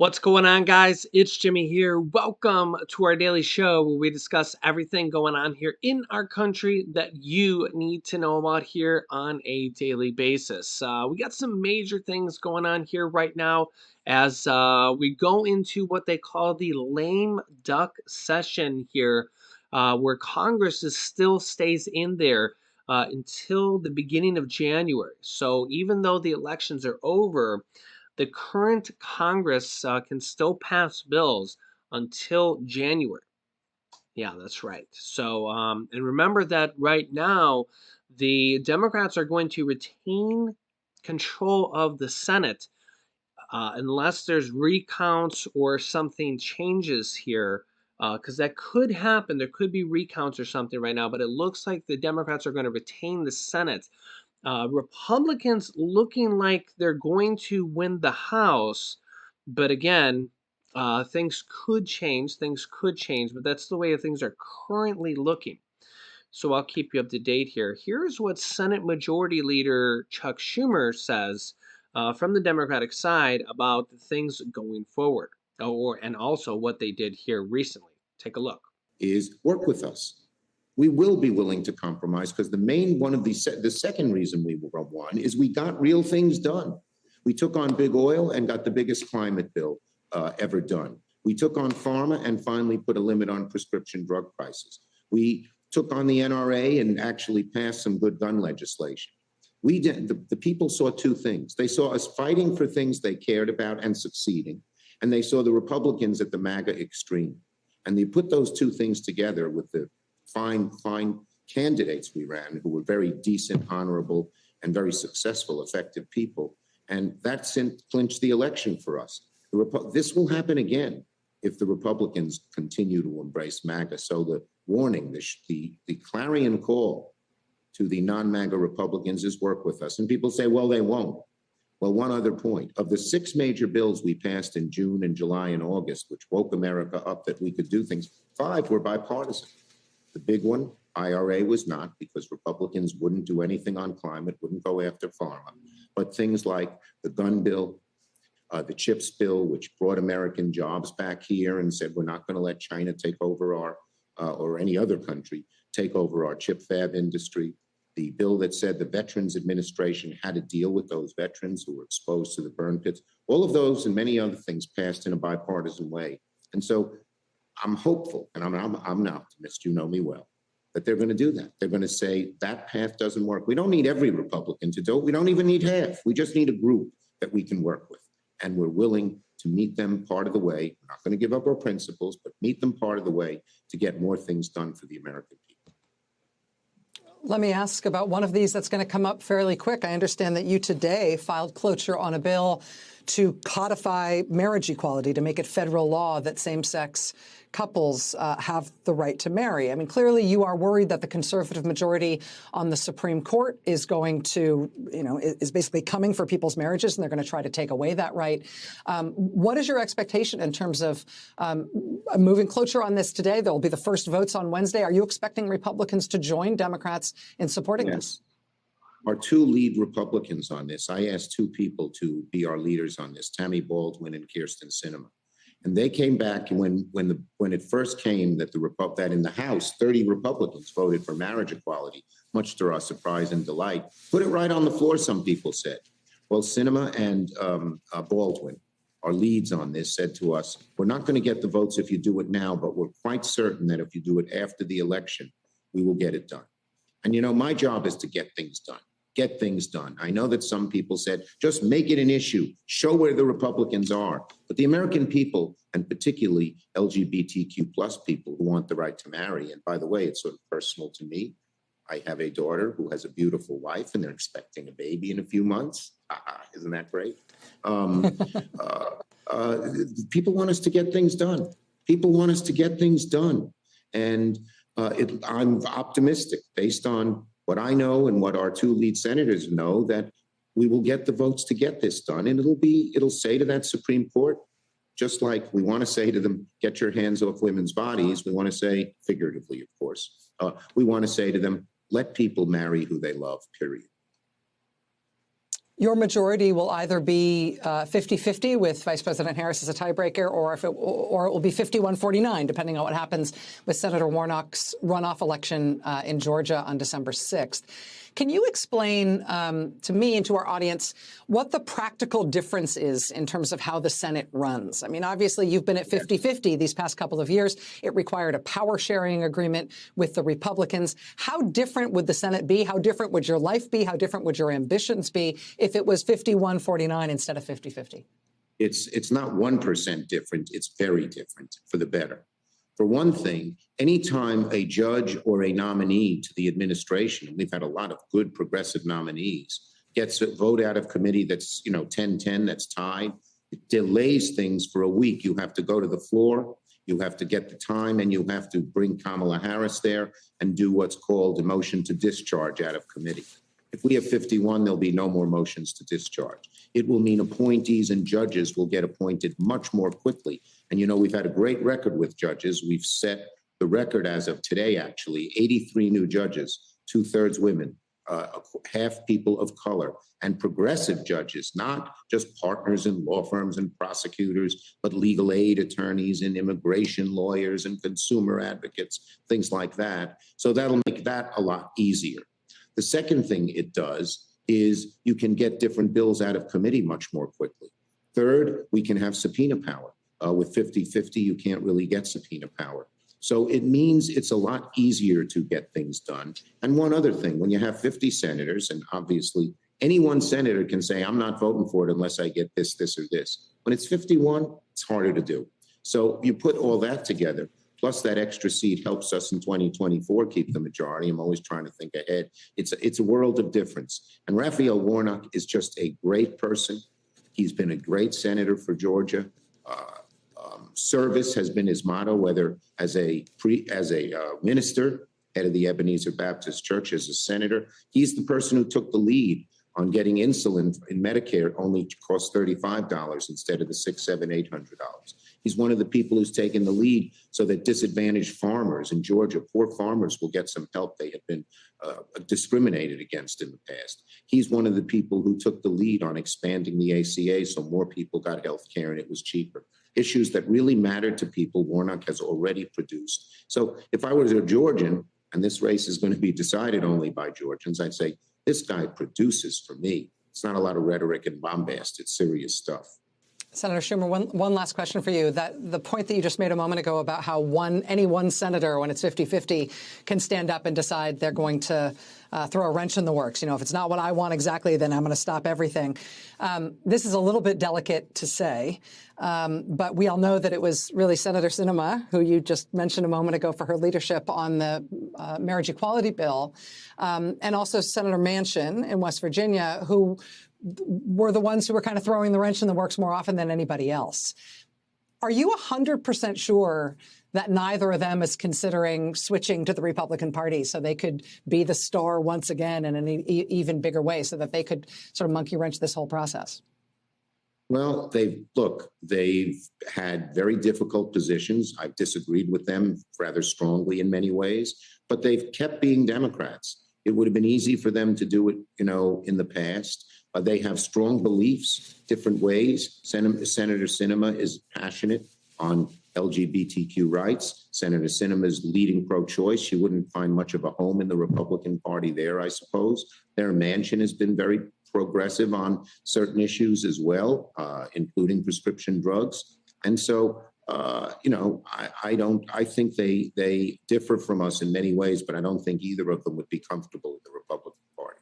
What's going on, guys? It's Jimmy here. Welcome to our daily show where we discuss everything going on here in our country that you need to know about here on a daily basis. We got some major things going on here right now as we go into what they call the lame duck session here, where Congress still stays in there until the beginning of January. So even though the elections are over, the current Congress can still pass bills until January. Yeah, that's right. So, and remember that right now, the Democrats are going to retain control of the Senate unless there's recounts or something changes here. Because that could happen. There could be recounts or something right now, but it looks like the Democrats are going to retain the Senate. Republicans looking like they're going to win the House, but again, things could change. Things could change, but that's the way things are currently looking. So I'll keep you up to date here. Here's what Senate Majority Leader Chuck Schumer says from the Democratic side about the things going forward, and also what they did here recently. Take a look. Is work with us. We will be willing to compromise because the second reason we won is we got real things done. We took on big oil and got the biggest climate bill ever done. We took on pharma and finally put a limit on prescription drug prices. We took on the NRA and actually passed some good gun legislation. The people saw two things. They saw us fighting for things they cared about and succeeding, and they saw the Republicans at the MAGA extreme. And they put those two things together with the fine candidates we ran, who were very decent, honorable, and very successful, effective people. And that clinched the election for us. This will happen again if the Republicans continue to embrace MAGA. So the warning, the clarion call to the non-MAGA Republicans is work with us. And people say, well, they won't. Well, one other point. Of the 6 major bills we passed in June and July and August, which woke America up that we could do things, 5 were bipartisan. The big one, IRA, was not, because Republicans wouldn't do anything on climate, wouldn't go after pharma. But things like the gun bill, the CHIPS bill, which brought American jobs back here and said we're not going to let China take over or any other country take over our chip fab industry. The bill that said the Veterans Administration had to deal with those veterans who were exposed to the burn pits. All of those and many other things passed in a bipartisan way. And so I'm hopeful, and I'm an optimist, you know me well, that they're going to do that. They're going to say that path doesn't work. We don't need every Republican to do it. We don't even need half. We just need a group that we can work with. And we're willing to meet them part of the way. We're not going to give up our principles, but meet them part of the way to get more things done for the American people. Let me ask about one of these that's going to come up fairly quick. I understand that you today filed cloture on a bill to codify marriage equality, to make it federal law that same-sex couples have the right to marry. I mean, clearly you are worried that the conservative majority on the Supreme Court is going to, is basically coming for people's marriages, and they're going to try to take away that right. What is your expectation in terms of moving cloture on this today? There will be the first votes on Wednesday. Are you expecting Republicans to join Democrats in supporting this? Our 2 lead Republicans on this, I asked 2 people to be our leaders on this, Tammy Baldwin and Kirsten Sinema. And they came back when it first came that that in the House, 30 Republicans voted for marriage equality, much to our surprise and delight. Put it right on the floor, some people said. Well, Sinema and Baldwin, our leads on this, said to us, we're not going to get the votes if you do it now, but we're quite certain that if you do it after the election, we will get it done. And my job is to get things done. Get things done. I know that some people said, just make it an issue, show where the Republicans are. But the American people, and particularly LGBTQ plus people who want the right to marry, and by the way, it's sort of personal to me. I have a daughter who has a beautiful wife, and they're expecting a baby in a few months. Isn't that great? People want us to get things done. People want us to get things done. And I'm optimistic based on what I know and what our 2 lead senators know, that we will get the votes to get this done. And it'll say to that Supreme Court, just like we want to say to them, get your hands off women's bodies. We want to say, figuratively, of course, we want to say to them, let people marry who they love, period. Your majority will either be 50-50 with Vice President Harris as a tiebreaker, or it will be 51-49, depending on what happens with Senator Warnock's runoff election in Georgia on December 6th. Can you explain to me and to our audience what the practical difference is in terms of how the Senate runs? I mean, obviously, you've been at 50-50 these past couple of years. It required a power-sharing agreement with the Republicans. How different would the Senate be? How different would your life be? How different would your ambitions be if it was 51-49 instead of 50-50? It's not 1% different. It's very different for the better. For one thing, anytime a judge or a nominee to the administration, and we've had a lot of good progressive nominees, gets a vote out of committee that's 10-10, that's tied, it delays things for a week. You have to go to the floor, you have to get the time, and you have to bring Kamala Harris there and do what's called a motion to discharge out of committee. If we have 51, there'll be no more motions to discharge. It will mean appointees and judges will get appointed much more quickly. And we've had a great record with judges. We've set the record as of today, actually, 83 new judges, 2/3 women, half people of color, and progressive judges, not just partners in law firms and prosecutors, but legal aid attorneys and immigration lawyers and consumer advocates, things like that. So that'll make that a lot easier. The second thing it does is you can get different bills out of committee much more quickly. Third, we can have subpoena power. With 50-50, you can't really get subpoena power. So it means it's a lot easier to get things done. And one other thing, when you have 50 senators, and obviously any one senator can say, I'm not voting for it unless I get this, this, or this. When it's 51, it's harder to do. So you put all that together, plus that extra seat helps us in 2024 keep the majority. I'm always trying to think ahead. It's a world of difference. And Raphael Warnock is just a great person. He's been a great senator for Georgia. Service has been his motto, whether as a minister, head of the Ebenezer Baptist Church, as a senator. He's the person who took the lead on getting insulin in Medicare only cost $35 instead of the $600, $700, $800. He's one of the people who's taken the lead so that disadvantaged farmers in Georgia, poor farmers, will get some help they had been discriminated against in the past. He's one of the people who took the lead on expanding the ACA so more people got health care and it was cheaper. Issues that really mattered to people, Warnock has already produced. So if I was a Georgian, and this race is going to be decided only by Georgians, I'd say, this guy produces for me. It's not a lot of rhetoric and bombast. It's serious stuff. Senator Schumer, one last question for you. That the point that you just made a moment ago about how any one senator, when it's 50-50, can stand up and decide they're going to throw a wrench in the works. If it's not what I want exactly, then I'm going to stop everything. This is a little bit delicate to say, but we all know that it was really Senator Sinema, who you just mentioned a moment ago for her leadership on the marriage equality bill, and also Senator Manchin in West Virginia, who were the ones who were kind of throwing the wrench in the works more often than anybody else. Are you 100% sure that neither of them is considering switching to the Republican Party so they could be the star once again in an even bigger way, so that they could sort of monkey wrench this whole process? Well, they've had very difficult positions. I've disagreed with them rather strongly in many ways, but they've kept being Democrats. It would have been easy for them to do it, in the past. They have strong beliefs, different ways. Senator Sinema is passionate on LGBTQ rights. Senator Sinema is leading pro-choice. You wouldn't find much of a home in the Republican Party there, I suppose. Senator Manchin has been very progressive on certain issues as well, including prescription drugs. And so, I think they differ from us in many ways, but I don't think either of them would be comfortable with the Republican Party.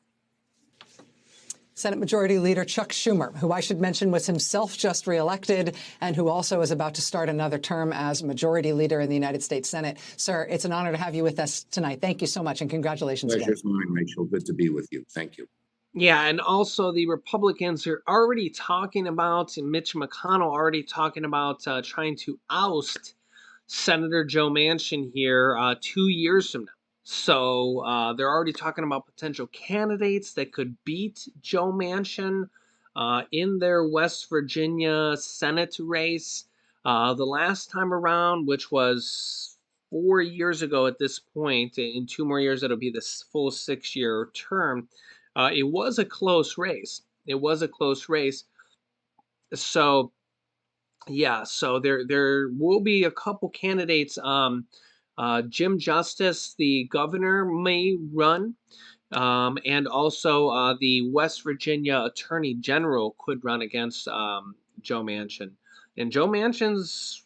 Senate Majority Leader Chuck Schumer, who I should mention was himself just reelected and who also is about to start another term as Majority Leader in the United States Senate. Sir, it's an honor to have you with us tonight. Thank you so much, and congratulations again. Pleasure's mine, Rachel. Good to be with you. Thank you. Yeah, and also the Republicans are already talking about, and Mitch McConnell already talking about trying to oust Senator Joe Manchin here 2 years from now. So they're already talking about potential candidates that could beat Joe Manchin in their West Virginia Senate race. The last time around, which was 4 years ago at this point, in 2 more years, it'll be this full 6-year term. It was a close race. It was a close race. So yeah, so there will be a couple candidates. Jim Justice, the governor, may run. And also the West Virginia Attorney General could run against Joe Manchin. And Joe Manchin's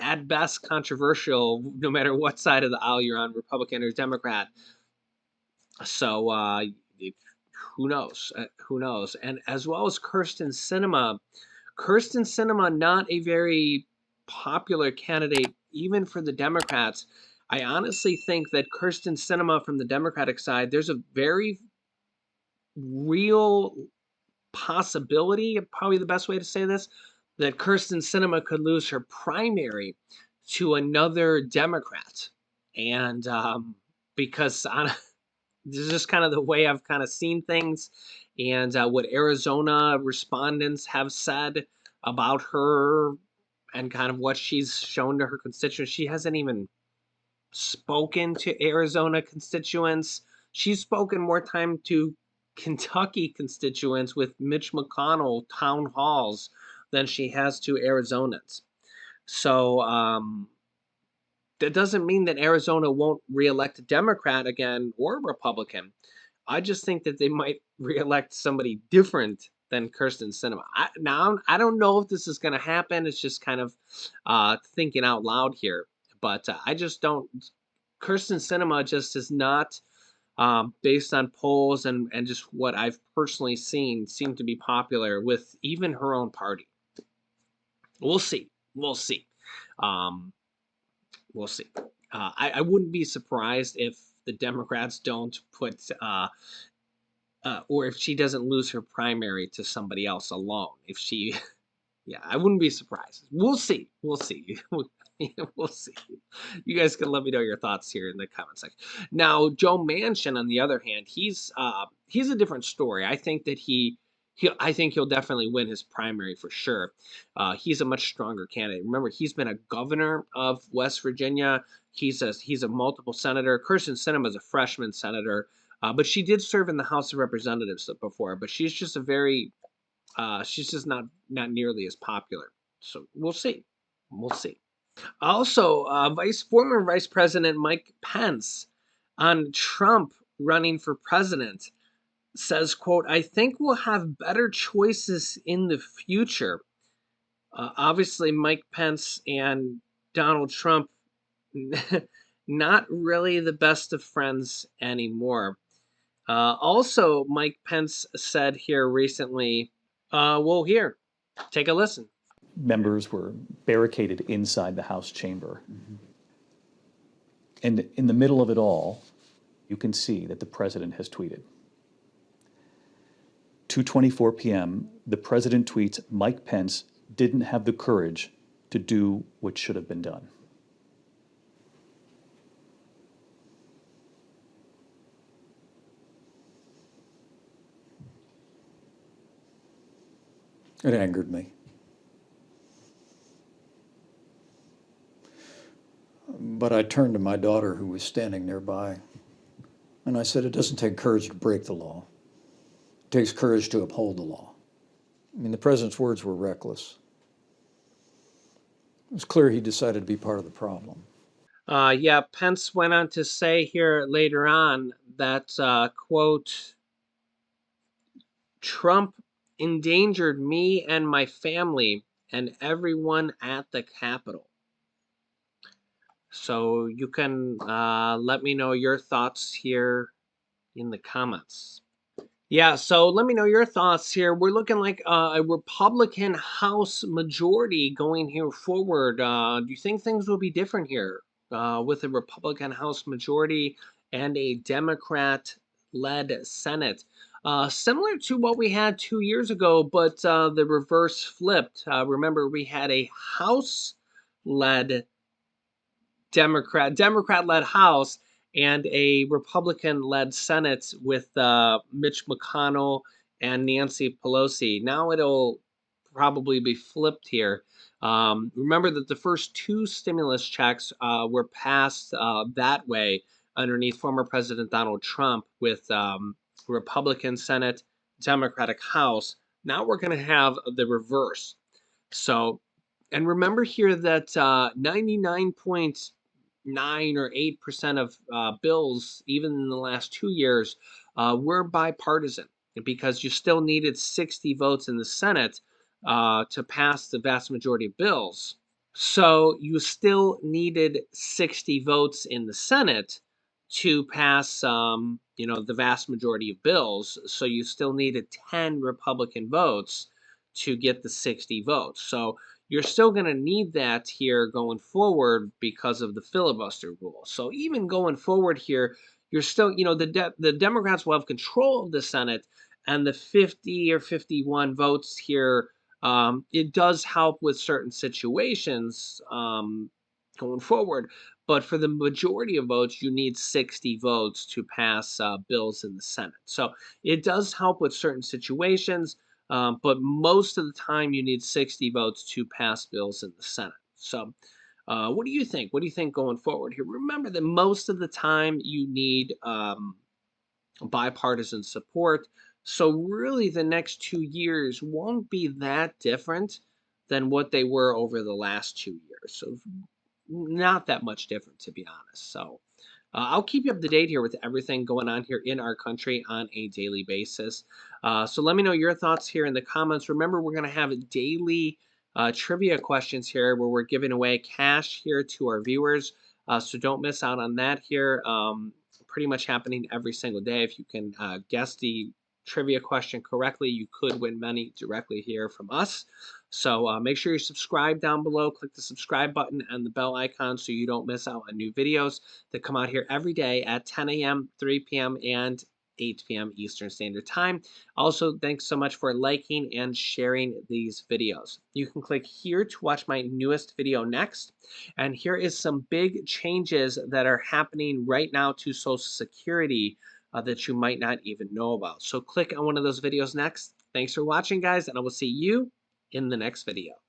at best controversial, no matter what side of the aisle you're on, Republican or Democrat. So if, who knows? Who knows? And as well as Kirsten Sinema. Kirsten Sinema, not a very popular candidate, even for the Democrats. I honestly think that Kirsten Sinema from the Democratic side, there's a very real possibility, probably the best way to say this, that Kirsten Sinema could lose her primary to another Democrat. And because this is just kind of the way I've kind of seen things and what Arizona respondents have said about her and kind of what she's shown to her constituents. She hasn't even spoken to Arizona constituents. She's spoken more time to Kentucky constituents with Mitch McConnell town halls than she has to Arizonans. So that doesn't mean that Arizona won't reelect a Democrat again or Republican. I just think that they might reelect somebody different than Kirsten Sinema. Now, I don't know if this is going to happen. It's just kind of thinking out loud here. But I just don't. Kirsten Sinema just is not, based on polls and just what I've personally seen, seem to be popular with even her own party. We'll see. We'll see. Um, we'll see. I wouldn't be surprised if the Democrats don't put, or if she doesn't lose her primary to somebody else alone. If she, yeah, I wouldn't be surprised. We'll see. We'll see. We'll see. You guys can let me know your thoughts here in the comment section. Now, Joe Manchin, on the other hand, he's a different story. I think that I think he'll definitely win his primary for sure. He's a much stronger candidate. Remember, he's been a governor of West Virginia. He's a multiple senator. Kirsten Sinema is a freshman senator, but she did serve in the House of Representatives before. But she's just she's just not nearly as popular. So we'll see. We'll see. Also, former Vice President Mike Pence on Trump running for president says, quote, "I think we'll have better choices in the future." Obviously, Mike Pence and Donald Trump, not really the best of friends anymore. Also, Mike Pence said here recently, here, take a listen. Members were barricaded inside the House chamber. And in the middle of it all, you can see that the president has tweeted. 2:24 p.m., the president tweets, "Mike Pence didn't have the courage to do what should have been done." It angered me. But I turned to my daughter, who was standing nearby, and I said, "It doesn't take courage to break the law. It takes courage to uphold the law." I mean, the president's words were reckless. It was clear he decided to be part of the problem. Yeah, Pence went on to say here later on that, quote, "Trump endangered me and my family and everyone at the Capitol." So you can let me know your thoughts here in the comments. Yeah, so let me know your thoughts here. We're looking like a Republican House majority going here forward. Do you think things will be different here with a Republican House majority and a Democrat-led Senate? Similar to what we had 2 years ago, but the reverse flipped. Remember, we had a House-led Democrat-led House and a Republican-led Senate with Mitch McConnell and Nancy Pelosi. Now it'll probably be flipped here. Remember that the first two stimulus checks were passed that way underneath former President Donald Trump with Republican Senate, Democratic House. Now we're going to have the reverse. So, and remember here that 99.9 or 8% of bills, even in the last 2 years, were bipartisan because you still needed 60 votes in the Senate to pass the vast majority of bills. So you still needed 60 votes in the Senate to pass, the vast majority of bills. So you still needed 10 Republican votes to get the 60 votes. So you're still going to need that here going forward because of the filibuster rule. So even going forward here, you're still, the Democrats will have control of the Senate, and the 50 or 51 votes here, it does help with certain situations going forward. But for the majority of votes, you need 60 votes to pass bills in the Senate. So it does help with certain situations, but most of the time you need 60 votes to pass bills in the Senate. So what do you think? What do you think going forward here? Remember that most of the time you need bipartisan support. So really the next 2 years won't be that different than what they were over the last 2 years. So not that much different, to be honest. So I'll keep you up to date here with everything going on here in our country on a daily basis. So let me know your thoughts here in the comments. Remember, we're going to have daily trivia questions here where we're giving away cash here to our viewers. So don't miss out on that here. Pretty much happening every single day. If you can guess the trivia question correctly, you could win money directly here from us. So make sure you subscribe down below. Click the subscribe button and the bell icon so you don't miss out on new videos that come out here every day at 10 a.m., 3 p.m., and 8 p.m. Eastern Standard Time. Also, thanks so much for liking and sharing these videos. You can click here to watch my newest video next. And here is some big changes that are happening right now to Social Security that you might not even know about. So click on one of those videos next. Thanks for watching, guys, and I will see you in the next video.